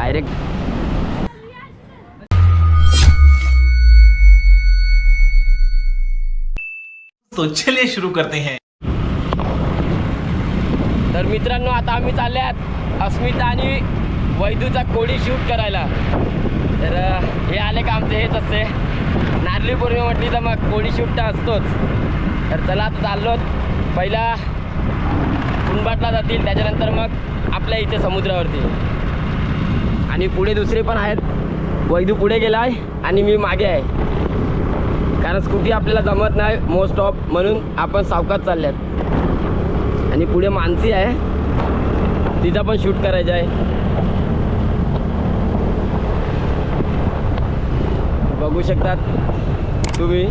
Direct तो चलिए शुरू करते हैं। तर मित्रांनो आता आम्ही चालल्यात अस्मिता आणि वैदूचा कोळी शूट करायला। तर हे आले का आमचे हेच असते, नारळी पौर्णिमा म्हटली तर मग कोळी शूट तर असतोच। तर चला आता चाललो, पहिला कुंभाटला जातील, त्याच्यानंतर मग आपल्या इथे समुद्रावरती, आणि पुढे दुसरे पण आहेत। वैदू पुढे गेला आहे आणि मी मागे आहे, कारण स्कूटी आपल्याला जमत नाही मोस्ट ऑफ, म्हणून आपण सावकाश चालल्यात। आणि पुढे मानसी आहे, तिचा पण शूट करायचं आहे, बघू शकतात तुम्ही।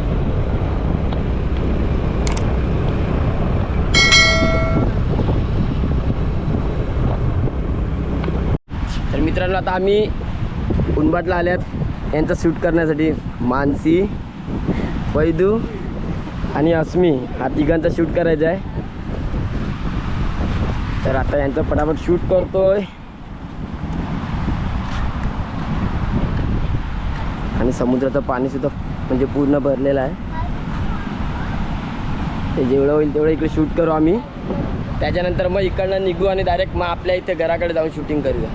तर मित्रांनो आता आम्ही कुंभाटला आल्यात यांचा शूट करण्यासाठी। मानसी, वैदू आणि अस्मी हा तिघांचा शूट करायचा आहे। तर आता यांचं पटापट शूट करतोय, आणि समुद्राचं पाणी सुद्धा म्हणजे पूर्ण भरलेलं आहे। ते जेवढं होईल तेवढं इकडे शूट करू आम्ही, त्याच्यानंतर मग इकडनं निघू आणि डायरेक्ट मग आपल्या इथे घराकडे जाऊन शूटिंग करूया।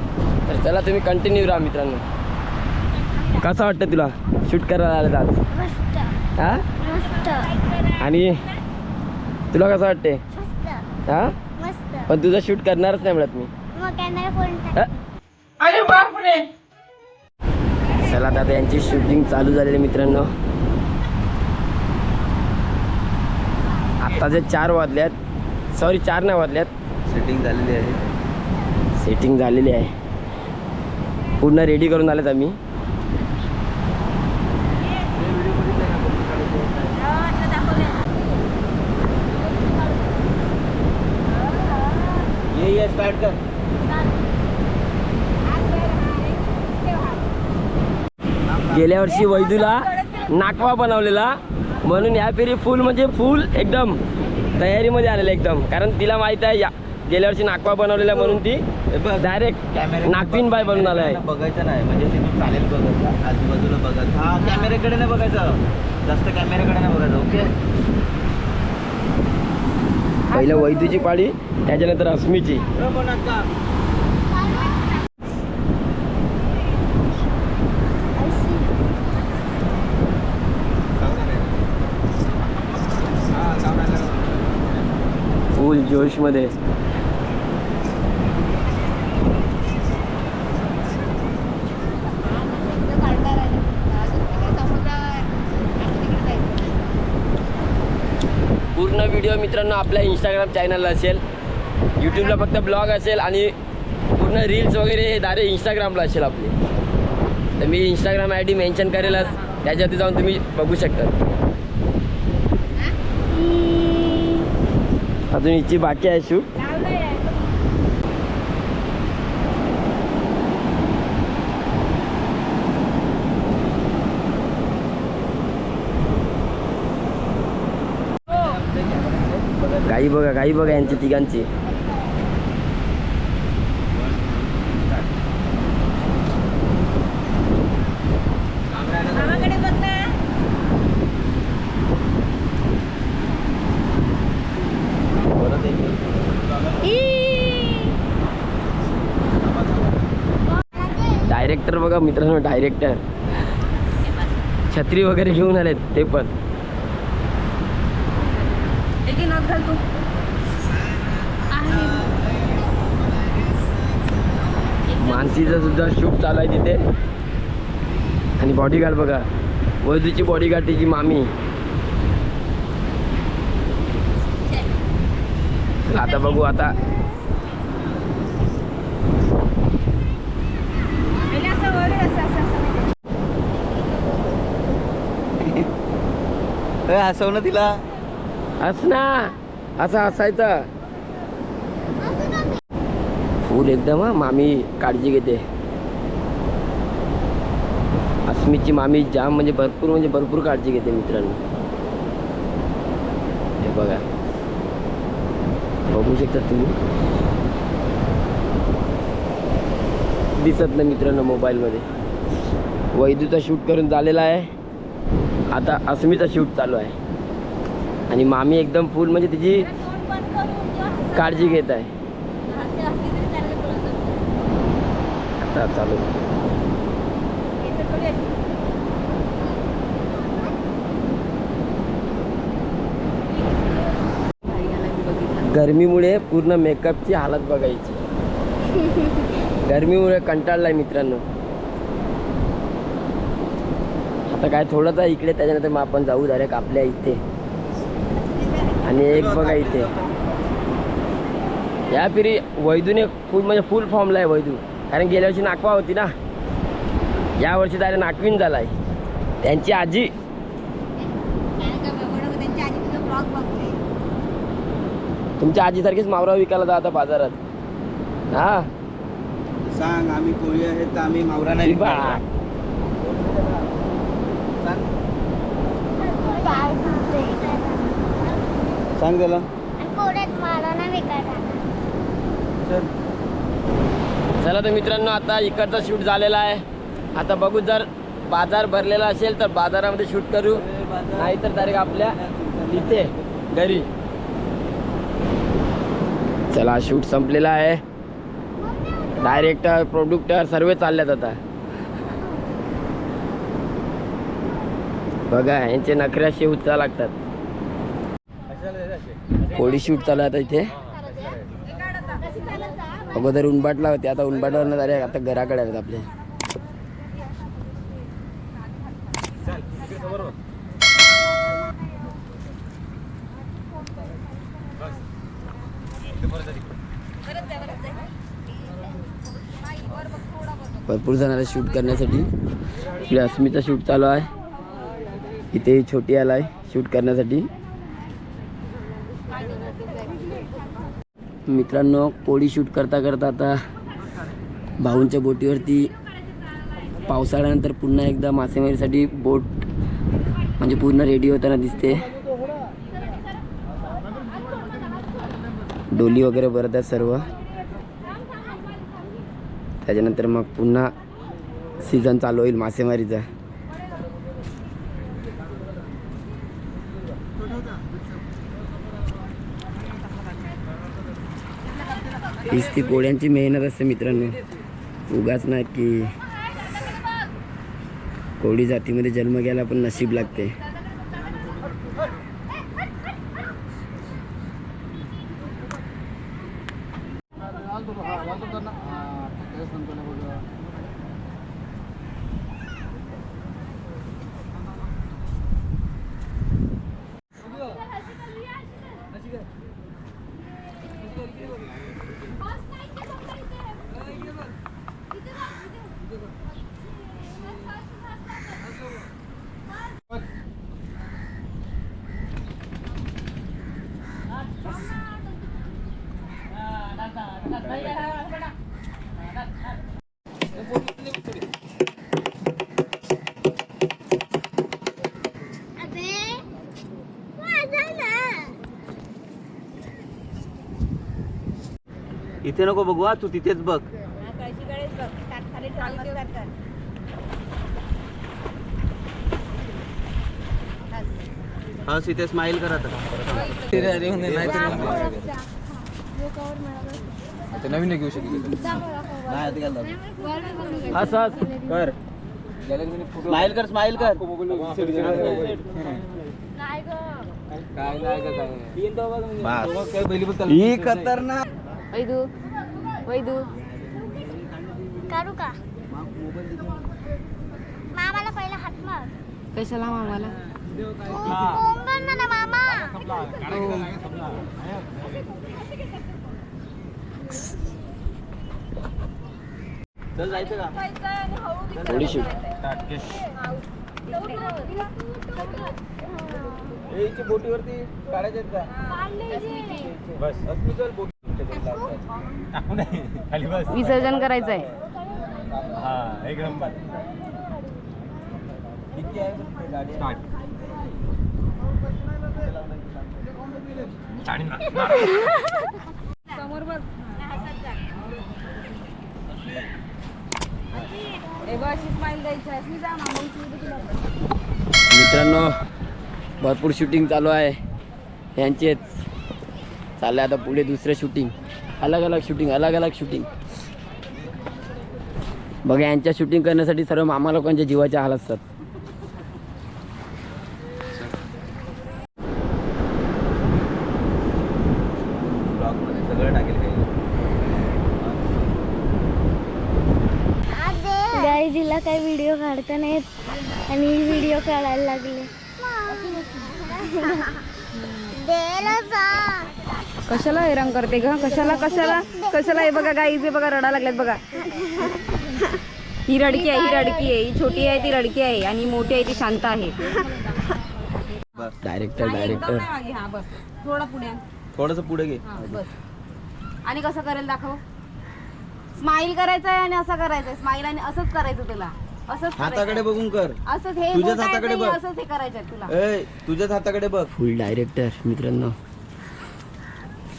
तर चला तुम्ही कंटिन्यू राहा मित्रांनो। कसं वाटतं तुला शूट करायला आलं आज? हां, आणि तुला कसं वाटते? हां, पण तुझं शूट करणारच नाही म्हणत मी। अरे बापरे, चला आता यांची शूटिंग चालू झालेली मित्रांनो। आत्ताचे 4 वाजल्यात, सॉरी 4 नाही वाजल्यात, सेटिंग झालेली आहे। सेटिंग झालेली आहे, पूर्ण रेडी करून आलेत आम्ही। ये स्टार्ट कर। गेल्या वर्षी वैदूला नाकवा बनवलेला, म्हणून या फेरी फुल म्हणजे फुल एकदम तयारीमध्ये आलेलं एकदम, कारण तिला माहित आहे गेल्या वर्षी नाकवा बनवलेला, म्हणून ती डायरेक्ट नागपिन बाय बनून आला आहे। बघायचं नाही म्हणजे तिथून चालेल, बघायचं आजूबाजूला बघायचं। हा, कॅमेऱ्याकडे नाही बघायचं, जास्त कॅमेऱ्याकडे नाही बघायचं। ओके, पहिलं वैदूची पाळी, त्याच्यानंतर अस्मीची। फुल जोश मध्ये पूर्ण व्हिडिओ मित्रांनो आपल्या इंस्टाग्राम चॅनलला असेल, यूट्यूबला फक्त ब्लॉग असेल, आणि पूर्ण रील्स वगैरे डायरेक्ट इंस्टाग्रामला असेल आपली। तर मी इंस्टाग्राम ID मेन्शन करेलच, त्याच्यावरती जाऊन तुम्ही बघू शकता। अजून हिची बाकी आहे शूट। गाई बघा यांची तिघांची। डायरेक्टर बघा मित्रांनो, डायरेक्टर छत्री वगैरे घेऊन आलेत ते पण। मानसीचं सुद्धा शूट चालू आहे तिथे, आणि बॉडीगार्ड बघा, वैदूची बॉडीगार्ड तिची मामी। आता बघू आता हसव ना तिला, हस ना, असं हसायचं। फुल एकदम मामी काळजी घेते। अस्मितची मामी जाम म्हणजे भरपूर काळजी घेते मित्रांनो। हे बघा, बघू शकता तुम्ही। दिसत नाही मित्रांनो मोबाईलमध्ये. वैदूचा शूट करून झालेला आहे. आता अस्मिता शूट चालू आहे आणि मामी एकदम फुल म्हणजे तिची काळजी घेत आहे. आता चालू गरमीमुळे पूर्ण मेकअपची हालत बघायची. गरमीमुळे कंटाळलाय मित्रांनो. आता काय थोडंच आहे इकडे, त्याच्यानंतर मग आपण जाऊ डायरेक्ट आपल्या इथे. आणि एक बघा इथे या फिरी वैदूने फुल म्हणजे फुल फॉर्मला आहे वैदू. कारण गेल्या वर्षी नाकवा होती ना, या वर्षी डायरेक्ट नाकवीन झालाय. त्यांची आजी तुमच्या आजीसारखीच मावरा विकायला जा आता बाजारात. हा सांग आम्ही कोळी आहेत तर आम्ही मावरा नाही बा. सांग त्याला. चला तर मित्रांनो आता इकडचा शूट झालेला आहे. आता बघू जर बाजार भरलेला असेल तर बाजारामध्ये शूट करू, नाहीतर डायरेक्ट आपल्या इथे घरी. चला शूट संपलेला आहे. डायरेक्टर प्रोड्युक्टर सर्व चालल्यात आता. बघा यांचे नखरे असे उचला लागतात. कोळी शूट चालू आहे आता इथे. अगोदर उनबाटला होते, आता उनबाटवर डायरेक्ट आता घराकडे आहेत आपल्या. भरपूर जणांना शूट करण्यासाठी. इकडे अस्मिता शूट चालू आहे. इथे छोटी आलाय शूट करण्यासाठी. मित्रांनो कोळी शूट करता करता आता भाऊंच्या बोटीवरती पावसाळ्यानंतर पुन्हा एकदा मासेमारीसाठी बोट म्हणजे पूर्ण रेडी होताना दिसते. डोली वगैरे भरत आहेत सर्व. त्याच्यानंतर मग पुन्हा सीझन चालू होईल मासेमारीचा. हीच ती कोळ्यांची मेहनत असते मित्रांनो. उगाच नाही की कोळी जातीमध्ये जन्म घ्यायला पण नशीब लागते. इथे नको बघू हा, तू तिथेच बघ. हा इथे स्माइल करा आता. नवीन घेऊ शकतो. असं कर स्माइल कर स्माइल कर. ही खतरनाक. वैदू वैदू काढू का मामाला पहिला हात मार. कशाला मामाला? कोंबड ना मामा. चल जायचं का? थोडी शूट. याची बोटीवरती काढायचे आहेत का? बस अस्मिता बोट खाली बस. विसर्जन करायचंय. हा एक नंबर. किती आहे गाडी? समोर बघ. मित्रांनो भरपूर शूटिंग चालू आहे यांचेच. चाललं आता पुढे दुसरं शूटिंग, अलग अलग शूटिंग. बघा यांच्या शूटिंग करण्यासाठी सर्व मामा लोकांच्या जीवाचे हाल असतात. ब्लॉगमध्ये सगळं टाकेल काही. गाईज हिला काही व्हिडिओ काढता नाहीत आणि व्हिडिओ काढायला लागले. कशाला हैराण करते ग? कशाला? हे बघा गाईज, हे बघा रडा लागल्यात बघा. ही रडकी आहे, ही छोटी आहे ती रडकी आहे आणि मोठी आहे ती शांत आहे. डायरेक्टर थोडस पुढे घे. आणि कसं करेल दाखव. स्माइल करायचं आहे आणि असं करायचंय. स्माइल आणि असंच करायचं तुला. असंच हाताकडे बघून कर. असंच हे तुझ्याच बोट आहे हाताकडे आणि बघ. असंच हे करायचंय तुला. ए तुझ्याच हाताकडे बघ. फुल डायरेक्टर मित्रांनो.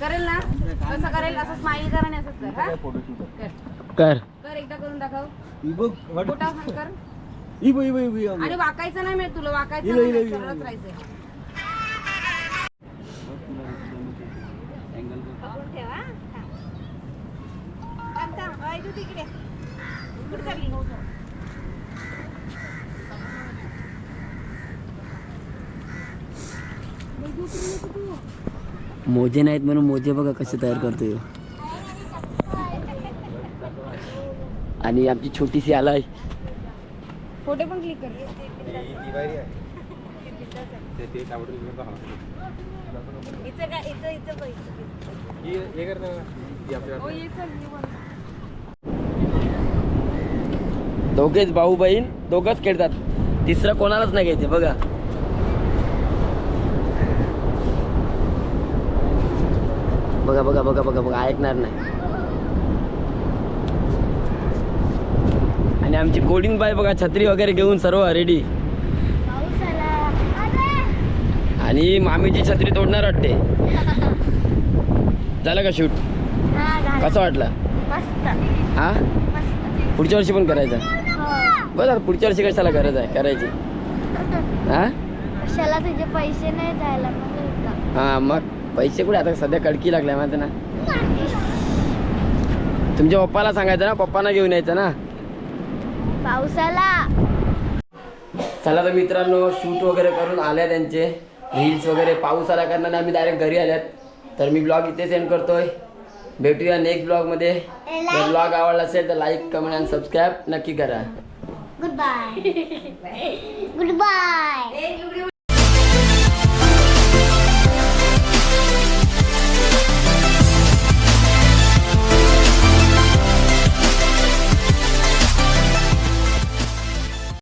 करेल ना? कसं करेल? असं स्माइल कर आणि असंच कर. हा? कर. कर एकदा करून दाखव. ही बघ वाट- बोटा खाली कर. ही बघ, ही बघ, ही बघ. आणि वाकायचं नाही मिळत तुला. वाकायचं इला, नाही, इला. सरळच राहायचंय. पकडून ठेव, हा? थांब. आई तू तिकडे. कुठं चालली? मोजे नाहीत म्हणून मोजे बघा कसे तयार करतोय. आणि आमची छोटीशी आलाय. फोटो पण क्लिक कर. दोघेच भाऊ बहीण दोघंच खेळतात. तिसरं कोणालाच नाही घ्यायचे बघा. बघा ऐकणार नाही. आणि आमची कोडिंग बाय बघा छत्री वगैरे घेऊन सर्व रेडी. आणि मामीची छत्री तोडणार वाटते. झालं का शूट? कसं वाटलं? हा पुढच्या वर्षी पण करायचं. बरं पुढच्या वर्षी कशाला करायची. हा कशाला तुझे पैसे नाही जायला मग. हा मग पैसे कुठे आता सध्या कडकी लागल्या माहिती ना. तुमच्या पप्पाला सांगायचं ना, पप्पांना घेऊन यायचं ना. पावसाला. चला तर मित्रांनो शूट वगैरे करून आल्या त्यांचे रील्स वगैरे. पाऊस आल्या कारणाने आम्ही डायरेक्ट घरी आल्यात. तर मी ब्लॉग इथे सेंड करतोय. भेटूया नेक्स्ट ब्लॉगमध्ये. जर ब्लॉग आवडला असेल तर लाईक कमेंट आणि सबस्क्राईब नक्की करा. Good bye.